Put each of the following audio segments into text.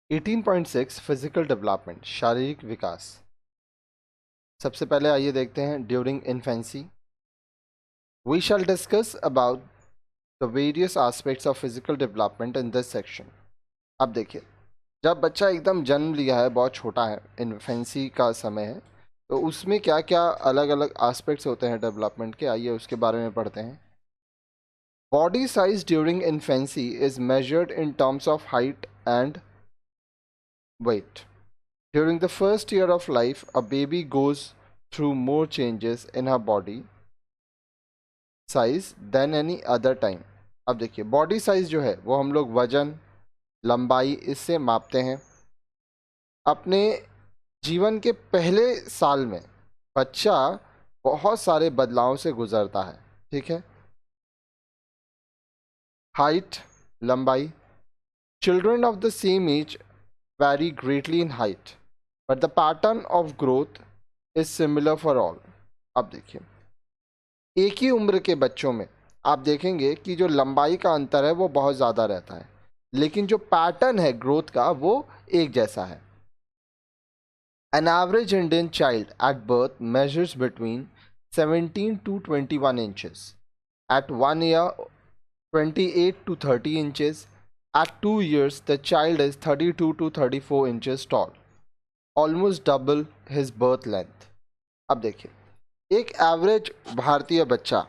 18.6 physical development, शारीरिक विकास। सबसे पहले आइए देखते हैं during infancy. We shall discuss about the various aspects of physical development in this section. अब देखिए, जब बच्चा एकदम जन्म लिया है, बहुत छोटा है, इन्फेंसी का समय है, तो उसमें क्या क्या अलग अलग एस्पेक्ट्स होते हैं डेवलपमेंट के, आइए उसके बारे में पढ़ते हैं। Body size during infancy is measured in terms of height and weight. During the first year of life, a baby goes through more changes in her body size than any other time. अब देखिए, body size जो है वो हम लोग वजन, लंबाई इससे मापते हैं। अपने जीवन के पहले साल में बच्चा बहुत सारे बदलावों से गुजरता है, ठीक है। हाइट, लंबाई। Children of the same age vary greatly in height, but the pattern of growth is similar for all. अब देखिए, एक ही उम्र के बच्चों में आप देखेंगे कि जो लंबाई का अंतर है वो बहुत ज़्यादा रहता है, लेकिन जो पैटर्न है ग्रोथ का वो एक जैसा है। An average Indian child at birth measures between 17 to 21 inches. At 1 year, 28 to 30 inches. At 2 years, the child is 32 to 34 inches tall, almost double his birth length. अब देखिए, एक एवरेज भारतीय बच्चा,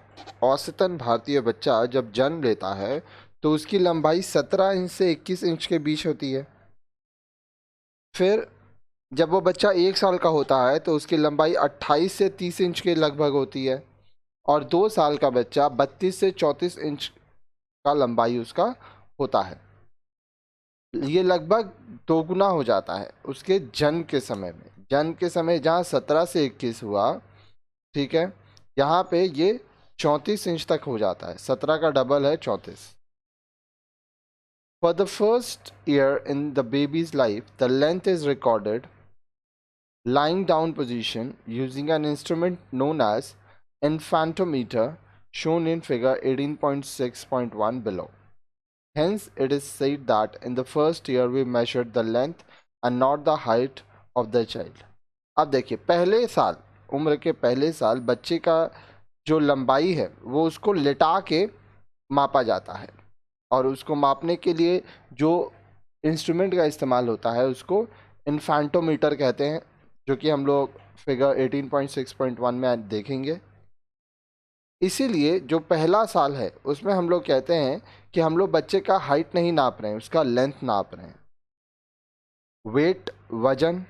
औसतन भारतीय बच्चा जब जन्म लेता है तो उसकी लंबाई 17 इंच से 21 इंच के बीच होती है। फिर जब वो बच्चा 1 साल का होता है तो उसकी लंबाई 28 से 30 इंच के लगभग होती है, और 2 साल का बच्चा 32 से 34 इंच का लंबाई उसका होता है। ये लगभग दोगुना हो जाता है उसके जन्म के समय में। जन्म के समय जहाँ 17 से 21 हुआ, ठीक है, यहाँ पे ये 34 इंच तक हो जाता है। 17 का डबल है 34। For the first year in the babies life the length is recorded lying down position using an instrument known as infantometer shown in figure 18.6.1 below. Hence, it is said that in the first year we measured the length and not the height of the child. अब देखिए, पहले साल, उम्र के पहले साल बच्चे का जो लंबाई है वो उसको लिटा के मापा जाता है, और उसको मापने के लिए जो इंस्ट्रूमेंट का इस्तेमाल होता है उसको इन्फेंटोमीटर कहते हैं, जो कि हम लोग फिगर 18.6.1 में देखेंगे। इसीलिए जो पहला साल है उसमें हम लोग कहते हैं कि हम लोग बच्चे का हाइट नहीं नाप रहे हैं, उसका लेंथ नाप रहे हैं। वेट, वजन।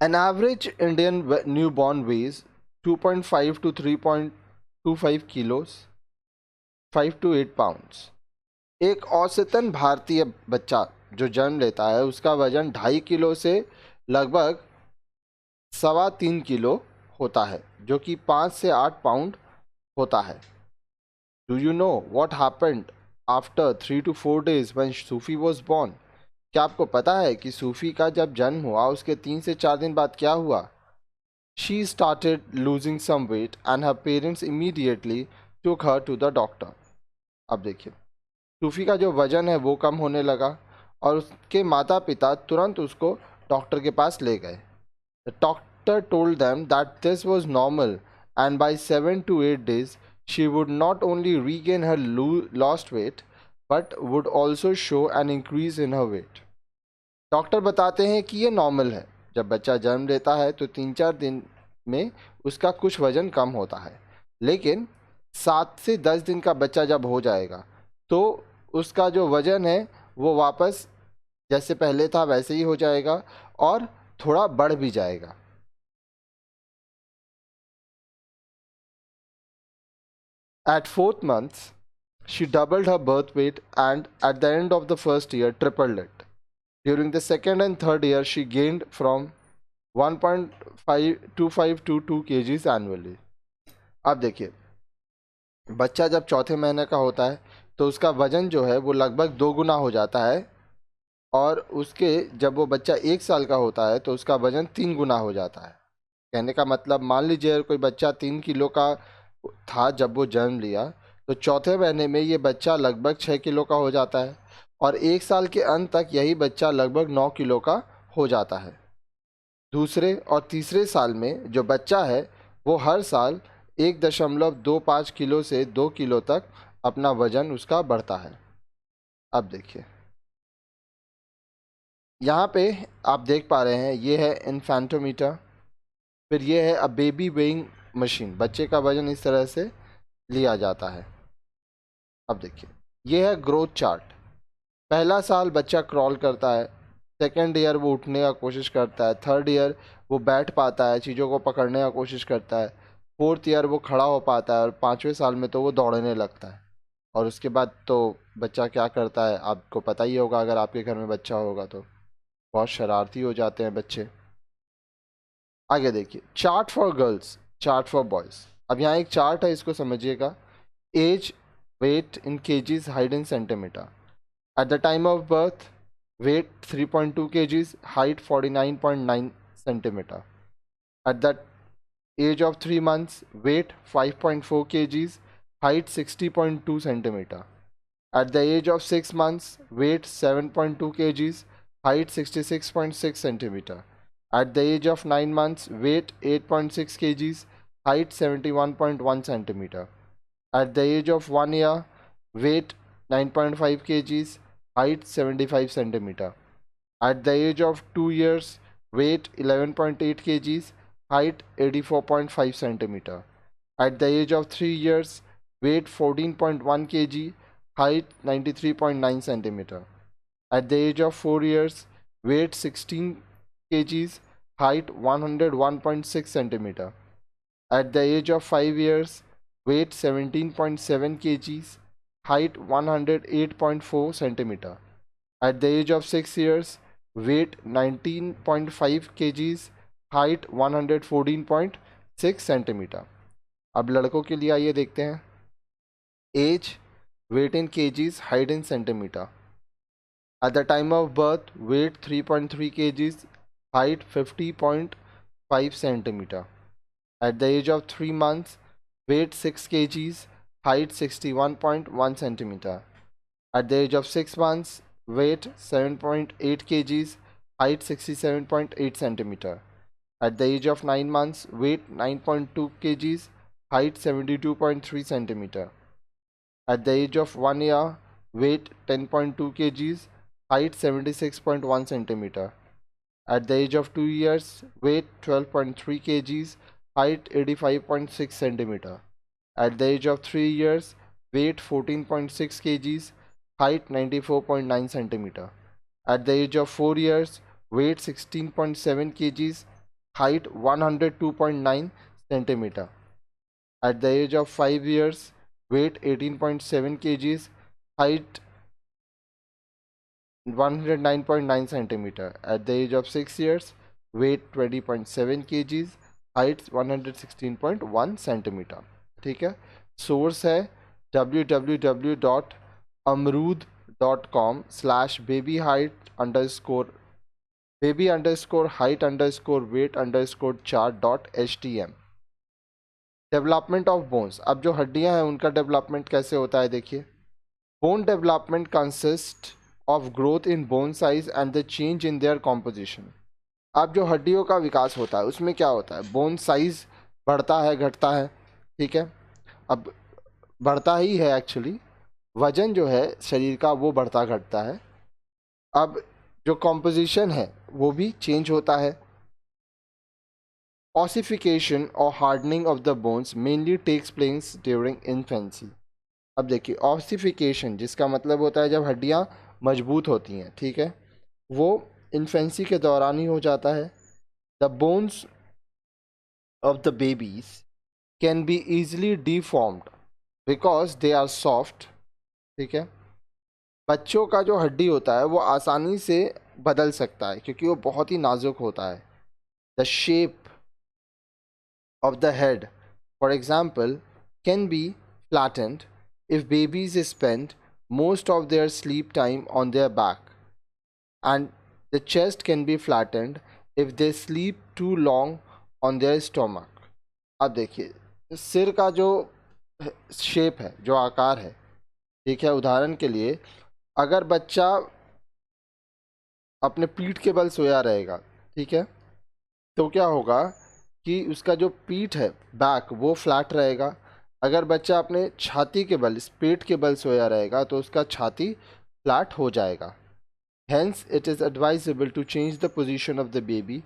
An average Indian newborn weighs 2.5 to 3.25 kilos, 5 to 8 pounds. एक औसतन भारतीय बच्चा जो जन्म लेता है उसका वजन 2.5 किलो से लगभग 3.25 किलो होता है, जो कि 5 से 8 पाउंड होता है। Do you know what happened after 3 to 4 days when Sufi was born? क्या आपको पता है कि सूफी का जब जन्म हुआ उसके 3 से 4 दिन बाद क्या हुआ? She started losing some weight and her parents immediately took her to the doctor. अब देखिए, सूफी का जो वजन है वो कम होने लगा और उसके माता पिता तुरंत उसको डॉक्टर के पास ले गए। The doctor told them that this was normal and by 7 to 8 days she would not only regain her lost weight but would also show an increase in her weight. Doctor बताते हैं कि ये normal है। जब बच्चा जन्म लेता है तो 3-4 दिन में उसका कुछ वजन कम होता है, लेकिन 7 से 10 दिन का बच्चा जब हो जाएगा तो उसका जो वजन है वो वापस जैसे पहले था वैसे ही हो जाएगा और थोड़ा बढ़ भी जाएगा। At 4th month, she doubled her birth weight and at the end of the first year tripled it. During the second and third year, she gained from 1.525 to 2 kgs annually. अब देखिए, बच्चा जब चौथे महीने का होता है तो उसका वजन जो है वो लगभग 2 गुना हो जाता है, और उसके जब वो बच्चा 1 साल का होता है तो उसका वजन 3 गुना हो जाता है। कहने का मतलब, मान लीजिए कोई बच्चा 3 किलो का था जब वो जन्म लिया, तो चौथे महीने में ये बच्चा लगभग 6 किलो का हो जाता है, और 1 साल के अंत तक यही बच्चा लगभग 9 किलो का हो जाता है। दूसरे और तीसरे साल में जो बच्चा है वो हर साल 1.25 किलो से 2 किलो तक अपना वजन उसका बढ़ता है। अब देखिए यहाँ पे आप देख पा रहे हैं, ये है इन्फेंटोमीटर, फिर ये है अ बेबी वेइंग मशीन, बच्चे का वजन इस तरह से लिया जाता है। अब देखिए ये है ग्रोथ चार्ट। पहला साल बच्चा क्रॉल करता है, सेकेंड ईयर वो उठने का कोशिश करता है, थर्ड ईयर वो बैठ पाता है, चीज़ों को पकड़ने का कोशिश करता है, फोर्थ ईयर वो खड़ा हो पाता है और 5वें साल में तो वो दौड़ने लगता है। और उसके बाद तो बच्चा क्या करता है आपको पता ही होगा, अगर आपके घर में बच्चा होगा तो बहुत शरारती हो जाते हैं बच्चे। आगे देखिए chart for girls, chart for boys. अब यहाँ एक चार्ट है, इसको समझिएगा। Age, weight in KGs, height in centimetre. At the time of birth, weight 3.2 kgs, height 49.9 centimeter. At the age of 3 months, weight 5.4 kgs, height 60.2 centimeter. At the age of 6 months, weight 7.2 kgs, height 66.6 centimeter. At the age of 9 months, weight 8.6 kgs, height 71.1 centimeter. At the age of 1 year, weight 9.5 kgs, height 75 centimeter. At the age of 2 years, weight 11.8 kgs, height 84.5 centimeter. At the age of 3 years, weight 14.1 kg, height 93.9 centimeter. At the age of 4 years, weight 16 kgs, height 101.6 centimeter. At the age of 5 years, weight 17.7 kgs, height 108.4 centimeter. At the age of 6 years, weight 19.5 kgs, height 114.6 centimeter. अब लड़कों के लिए आइए देखते हैं। Age, weight in kgs, height in centimeter. At the time of birth, weight 3.3 kgs, height 50.5 centimeter. At the age of 3 months, weight 6 kgs, height 61.1 centimeter. At the age of 6 months, weight 7.8 kgs, height 67.8 centimeter. At the age of 9 months, weight 9.2 kgs, height 72.3 centimeter. At the age of 1 year, weight 10.2 kgs, height 76.1 centimeter. At the age of 2 years, weight 12.3 kgs, height 85.6 centimeter. At the age of 3 years, weight 14.6 kgs, height 94.9 centimeter. At the age of 4 years, weight 16.7 kgs, height 102.9 centimeter. At the age of 5 years, weight 18.7 kgs, height 109.9 centimeter. At the age of 6 years, weight 20.7 kgs, height 116.1 centimeter. ठीक है, source है www.amrood.com/baby_height_weight_chart.htm। Development of bones. अब जो हड्डियां हैं उनका development कैसे होता है देखिए। Bone development consist of growth in bone size and the change in their composition. अब जो हड्डियों का विकास होता है उसमें क्या होता है, बोन साइज बढ़ता है घटता है, ठीक है। अब बढ़ता ही है एक्चुअली, वजन जो है शरीर का वो बढ़ता घटता है। अब जो कॉम्पोजिशन है वो भी चेंज होता है। ऑसिफिकेशन और hardening of the bones mainly takes place during infancy. अब देखिए ऑसिफिकेशन जिसका मतलब होता है जब हड्डियाँ मजबूत होती हैं, ठीक है, वो इन्फेंसी के दौरान ही हो जाता है। The bones of the babies can be easily deformed because they are soft, ठीक है। बच्चों का जो हड्डी होता है वो आसानी से बदल सकता है क्योंकि वो बहुत ही नाजुक होता है। The shape of the head for example can be flattened if babies spend most of their sleep time on their back, and the chest can be flattened if they sleep too long on their stomach. अब देखिए सिर का जो shape है, जो आकार है, ठीक है, उदाहरण के लिए अगर बच्चा अपने पीठ के बल सोया रहेगा, ठीक है, तो क्या होगा कि उसका जो पीठ है, बैक, वो फ्लैट रहेगा। अगर बच्चा अपने छाती के बल, इस पेट के बल सोया रहेगा तो उसका छाती फ्लैट हो जाएगा। Hence, it is advisable to change the position of the baby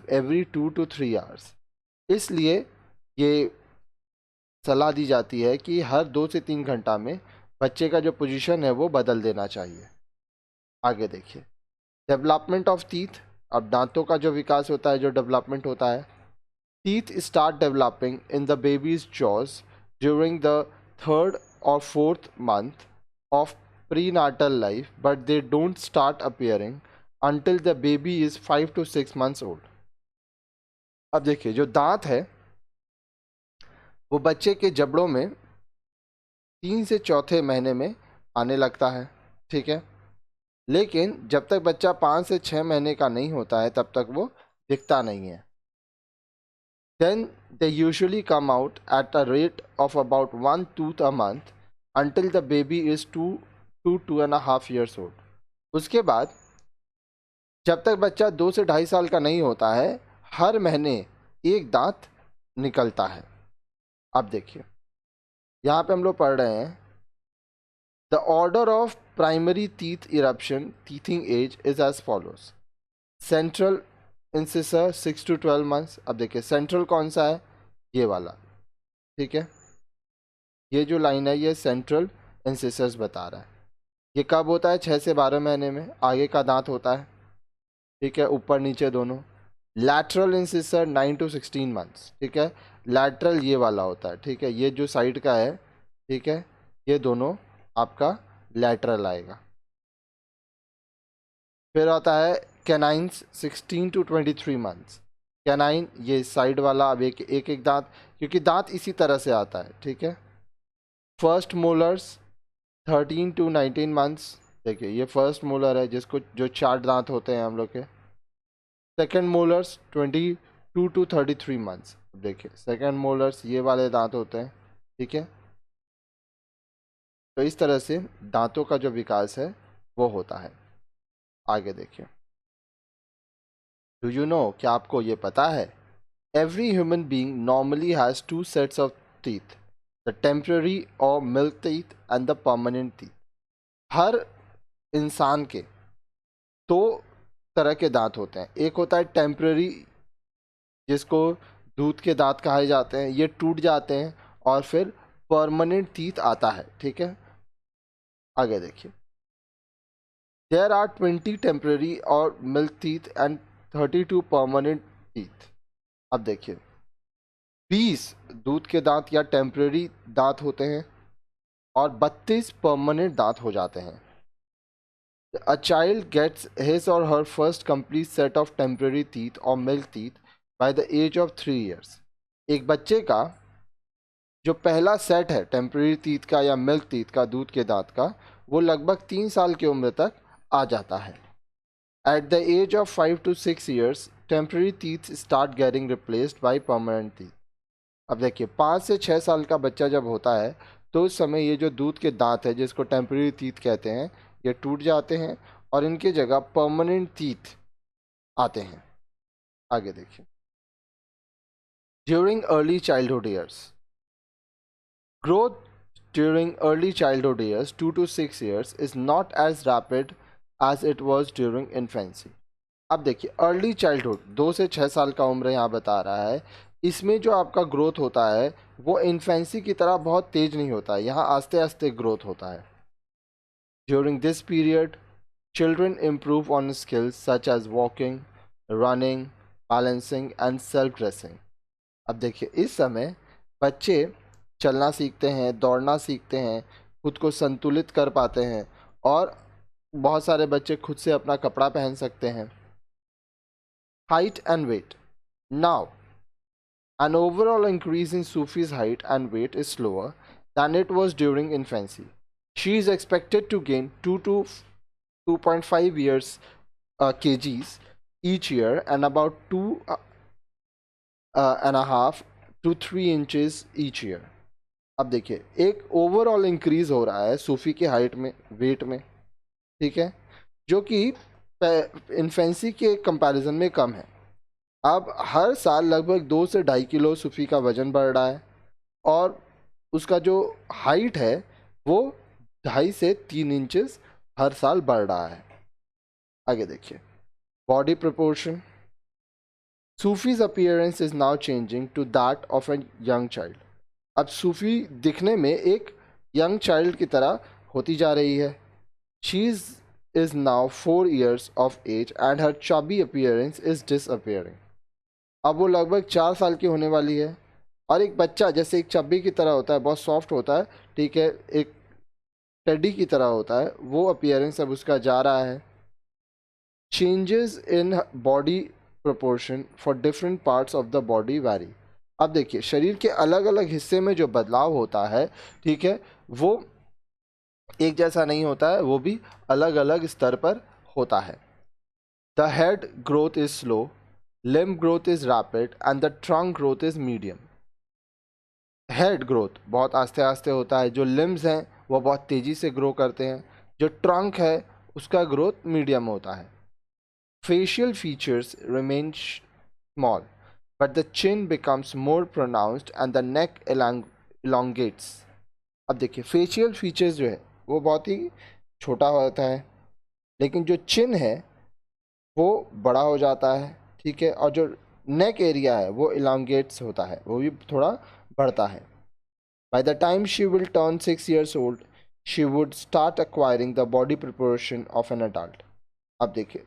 every 2 to 3 hours. इसलिए ये सलाह दी जाती है कि हर 2 से 3 घंटा में बच्चे का जो पोजीशन है वो बदल देना चाहिए। आगे देखिए, डेवलपमेंट ऑफ टीथ। अब दांतों का जो विकास होता है, जो डेवलपमेंट होता है, teeth start developing in the babies jaws during the 3rd or 4th month of prenatal life, but they don't start appearing until the baby is 5 to 6 months old. अब देखिए, जो दांत है वो बच्चे के जबड़ों में 3 से 4 महीने में आने लगता है, ठीक है, लेकिन जब तक बच्चा 5 से 6 महीने का नहीं होता है तब तक वो दिखता नहीं है। Then they usually come out at a rate of about 1 tooth a month until the baby is 2 to 2.5 years old. उसके बाद जब तक बच्चा 2 से 2.5 साल का नहीं होता है, हर महीने एक दांत निकलता है। अब देखिए, यहाँ पे हम लोग पढ़ रहे हैं, the order of primary teeth eruption teething age is as follows. Central incisor 6 to 12 months। अब देखिए, सेंट्रल कौन सा है? ये वाला, ठीक है, ये जो लाइन है ये सेंट्रल इंसिसर्स बता रहा है। ये कब होता है? 6 से 12 महीने में आगे का दांत होता है, ठीक है, ऊपर नीचे दोनों। लैटरल इंसिसर 9 to 16 months, ठीक है, लैटरल ये वाला होता है, ठीक है, ये जो साइड का है, ठीक है, ये दोनों आपका लैटरल आएगा। फिर आता है कैनाइन्स 16 to 23 months। कैनाइन ये साइड वाला, अब एक एक दांत, क्योंकि दांत इसी तरह से आता है, ठीक है। First molars 13 to 19 months। देखिए, ये फर्स्ट मोलर है जिसको, जो 4 दांत होते हैं हम लोग के। Second molars 22 to 33 months। देखिए, सेकेंड मोलर्स ये वाले दांत होते हैं, ठीक है। तो इस तरह से दांतों का जो विकास है वो होता है। आगे देखिए, डू यू नो, क्या आपको ये पता है? Every human being normally has 2 sets of teeth, the temporary or milk teeth and the permanent teeth. हर इंसान के 2 तरह के दांत होते हैं। एक होता है टेम्पररी, जिसको दूध के दांत कहे जाते हैं, ये टूट जाते हैं, और फिर परमानेंट टीथ आता है, ठीक है। आगे देखिए, there are 20 temporary or milk teeth and 32 permanent teeth. अब देखिए, 20 दूध के दांत या टेम्पररी दांत होते हैं और 32 परमानेंट दांत हो जाते हैं। A child gets his or her first complete set of temporary teeth or milk teeth by the age of 3 years. एक बच्चे का जो पहला सेट है टेम्पररी टीथ का या मिल्क टीथ का, दूध के दांत का, वो लगभग 3 साल की उम्र तक आ जाता है। At the age of 5 to 6 years, temporary teeth start getting replaced by permanent teeth. अब देखिए, 5 से 6 साल का बच्चा जब होता है तो उस समय ये जो दूध के दांत है, जिसको टेम्पररी टीथ कहते हैं, ये टूट जाते हैं और इनके जगह परमानेंट टीथ आते हैं। आगे देखिए, during early childhood years, growth during early childhood years 2 to 6 years is not as rapid as it was during infancy. अब देखिए, अर्ली चाइल्डहुड 2 से 6 साल का उम्र यहाँ बता रहा है, इसमें जो आपका ग्रोथ होता है वो इन्फेंसी की तरह बहुत तेज नहीं होता है, यहाँ आस्ते आस्ते ग्रोथ होता है। During this period children improve on skills such as walking, running, balancing and self-dressing. अब देखिए, इस समय बच्चे चलना सीखते हैं, दौड़ना सीखते हैं, खुद को संतुलित कर पाते हैं और बहुत सारे बच्चे खुद से अपना कपड़ा पहन सकते हैं। Height and weight. Now, an overall increase in Sufi's height and weight is slower than it was during infancy. She is expected to gain 2 to 2.5 years kgs each year and about 2.5 to 3 inches each year. अब देखिए, एक overall increase हो रहा है सूफी के height में, wait में, ठीक है, जो कि इन्फेंसी के कंपैरिजन में कम है। अब हर साल लगभग 2 से 2.5 किलो सूफी का वजन बढ़ रहा है और उसका जो हाइट है वो 2.5 से 3 इंचेस हर साल बढ़ रहा है। आगे देखिए, body proportion. Sufi's appearance is now changing to that of a young child. अब सूफी दिखने में एक यंग चाइल्ड की तरह होती जा रही है। She is now 4 years of age and her chubby appearance is disappearing. अब वो लगभग 4 साल की होने वाली है और एक बच्चा जैसे एक चब्बी की तरह होता है, बहुत सॉफ्ट होता है, ठीक है, एक टेडी की तरह होता है, वो अपीयरेंस अब उसका जा रहा है। Changes in body proportion for different parts of the body vary. अब देखिए, शरीर के अलग अलग हिस्से में जो बदलाव होता है, ठीक है, वो एक जैसा नहीं होता है, वो भी अलग अलग स्तर पर होता है। The head growth is slow, limb growth is rapid and the trunk growth is medium. Head growth बहुत आस्ते आस्ते होता है, जो लिम्ब्स हैं वो बहुत तेज़ी से ग्रो करते हैं, जो ट्रंक है उसका ग्रोथ मीडियम होता है। Facial features remain small but the chin becomes more pronounced and the neck elongates। अब देखिए, फेशियल फीचर्स जो है वो बहुत ही छोटा होता है, लेकिन जो चिन है वो बड़ा हो जाता है, ठीक है, और जो नेक एरिया है वो इलांगेट्स होता है, वो भी थोड़ा बढ़ता है। By the time she will turn 6 years old, she would start acquiring the body proportion of an adult। अब देखिए,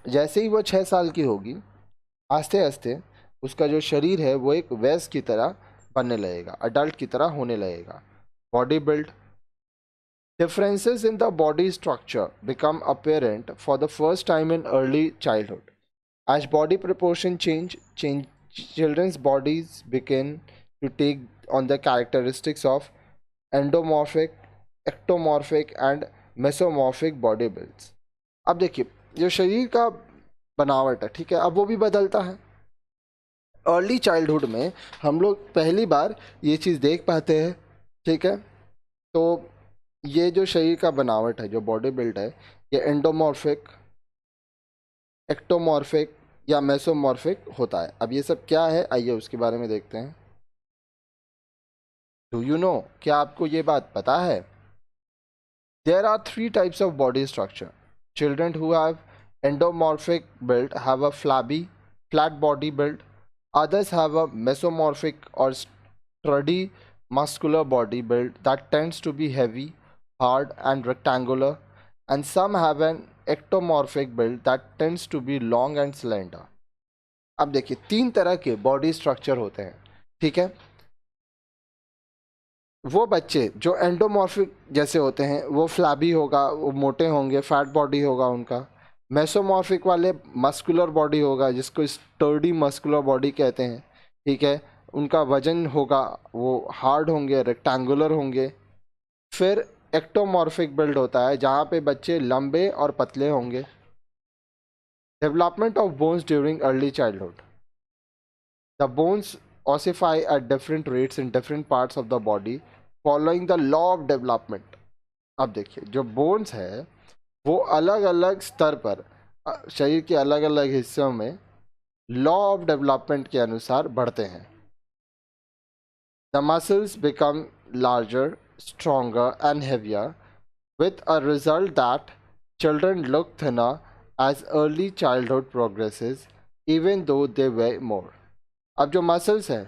जैसे ही वो 6 साल की होगी, आस्ते आस्ते उसका जो शरीर है वो एक वयस्क की तरह बनने लगेगा, अडल्ट की तरह होने लगेगा। Body build. Differences in the body structure become apparent for the first time in early childhood. As body proportion change, children's bodies begin to take on the characteristics of endomorphic, ectomorphic and mesomorphic body builds. अब देखिए, जो शरीर का बनावट है, ठीक है, अब वो भी बदलता है। अर्ली चाइल्डहुड में हम लोग पहली बार ये चीज़ देख पाते हैं, ठीक है। तो ये जो शरीर का बनावट है, जो बॉडी बिल्ड है, ये एंडोमॉर्फिक, एक्टोमॉर्फिक या मेसोमॉर्फिक होता है। अब ये सब क्या है, आइए उसके बारे में देखते हैं। डू यू नो, क्या आपको ये बात पता है? There are 3 types of body structure. Children who have endomorphic build have a flat body build. Others have a mesomorphic or sturdy muscular body build that tends to be heavy, hard, and rectangular, and some have an ectomorphic build that tends to be long and slender. अब देखिए, 3 तरह के body structure होते हैं, ठीक है। वो बच्चे जो एंडोमॉर्फिक जैसे होते हैं वो फ्लैबी होगा, वो मोटे होंगे, फैट बॉडी होगा उनका। मेसोमॉर्फिक वाले मस्कुलर बॉडी होगा, जिसको स्टर्डी मस्कुलर बॉडी कहते हैं, ठीक है। उनका वजन होगा, वो हार्ड होंगे, रेक्टेंगुलर होंगे। फिर एक्टोमॉर्फिक बिल्ड होता है, जहाँ पे बच्चे लंबे और पतले होंगे। Development of bones during early childhood. The bones ossify at different rates in different parts of the body following the law of development। अब देखिए, जो बोन्स है वो अलग अलग स्तर पर शरीर के अलग अलग हिस्सों में लॉ ऑफ डेवलपमेंट के अनुसार बढ़ते हैं। The muscles become larger, stronger and heavier with a result that children look thinner as early childhood progresses even though they weigh more। अब जो मसल्स हैं,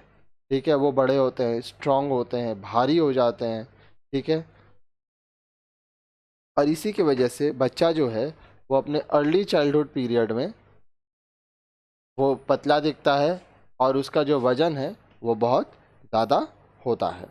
ठीक है, वो बड़े होते हैं, स्ट्रॉन्ग होते हैं, भारी हो जाते हैं, ठीक है, और इसी की वजह से बच्चा जो है वो अपने अर्ली चाइल्डहुड पीरियड में वो पतला दिखता है और उसका जो वज़न है वो बहुत ज़्यादा होता है।